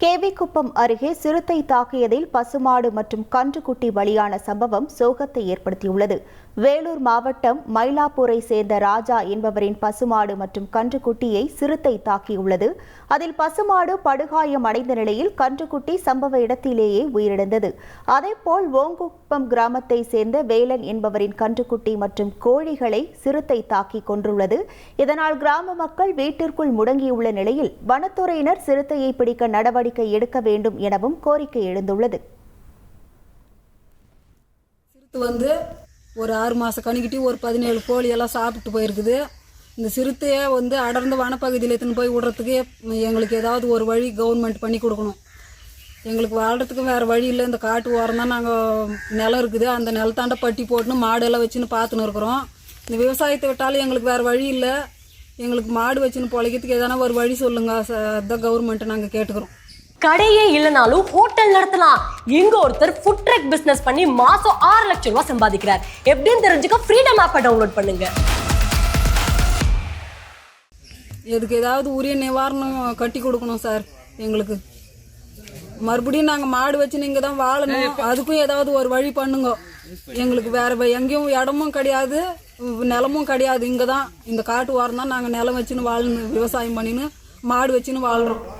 கேவிக்குப்பம் அருகே சிறுத்தை தாக்கியதில் பசுமாடு மற்றும் கன்றுக்குட்டி பலியான சம்பவம் சோகத்தை ஏற்படுத்தியுள்ளது. வேலூர் மாவட்டம் மயிலாப்பூரை சேர்ந்த ராஜா என்பவரின் பசுமாடு மற்றும் கன்றுக்குட்டியை சிறுத்தை தாக்கியுள்ளது. அதில் பசுமாடு படுகாயம் அடைந்த நிலையில் கன்றுக்குட்டி சம்பவ இடத்திலேயே உயிரிழந்தது. அதேபோல் ஓங்குப்பம் கிராமத்தை சேர்ந்த வேலன் என்பவரின் கன்றுக்குட்டி மற்றும் கோழிகளை சிறுத்தை தாக்கி கொன்றுள்ளது. இதனால் கிராம மக்கள் வீட்டிற்குள் முடங்கியுள்ள நிலையில் வனத்துறையினர் சிறுத்தையை பிடிக்க நடவடிக்கை எடுக்க வேண்டும் எனவும் கோரிக்கை எழுந்துள்ளது. ஒரு 6 மாத கணிக்கிட்டு ஒரு 17 கோழி எல்லாம் சாப்பிட்டு போயிருக்குது. இந்த சிறுத்தையை அடர்ந்த வனப்பகுதியில் எடுத்துன்னு போய் விடுறதுக்கு எங்களுக்கு ஏதாவது ஒரு வழி கவர்மெண்ட் பண்ணி கொடுக்கணும். எங்களுக்கு வாழ்கிறதுக்கு வேறு வழி இல்லை. இந்த காட்டு ஓரம் தான் நாங்கள் நிலம் இருக்குது, அந்த நிலத்தாண்ட பட்டி போட்டுன்னு மாடெல்லாம் வச்சுன்னு பார்த்துன்னு இருக்கிறோம். இந்த விவசாயத்தை விட்டாலும் எங்களுக்கு வேறு வழி இல்லை. எங்களுக்கு மாடு வச்சுன்னு பொழைக்கிறதுக்கு எதனா ஒரு வழி சொல்லுங்க. அதுதான் கவர்மெண்ட்டை நாங்கள் கேட்டுக்கிறோம். கடையே இல்லைனாலும் ஹோட்டல் நடத்தலாம். இங்க ஒருத்தர் ஃபுட் ட்ரக் பிசினஸ் பண்ணி மாசம் 6 லட்சம் ரூபாய் சம்பாதிக்கிறார். எப்படின்னு தெரிஞ்சுக்க ஃப்ரீடம் ஆப்பை டவுன்லோட் பண்ணுங்க. எதுக்கு ஏதாவது உரிய நிவாரணம் கட்டி கொடுக்கணும் சார். எங்களுக்கு மறுபடியும் நாங்கள் மாடு வச்சு நீங்க தான் வாழணும். அதுக்கும் ஏதாவது ஒரு வழி பண்ணுங்க. எங்களுக்கு வேற எங்கேயும் இடமும் கிடையாது, நிலமும் கிடையாது. இங்கே தான் இந்த காட்டு ஓரம் தான் நாங்கள் நிலம் வச்சுன்னு வாழணும், விவசாயம் பண்ணின்னு மாடு வச்சுன்னு வாழ்றோம்.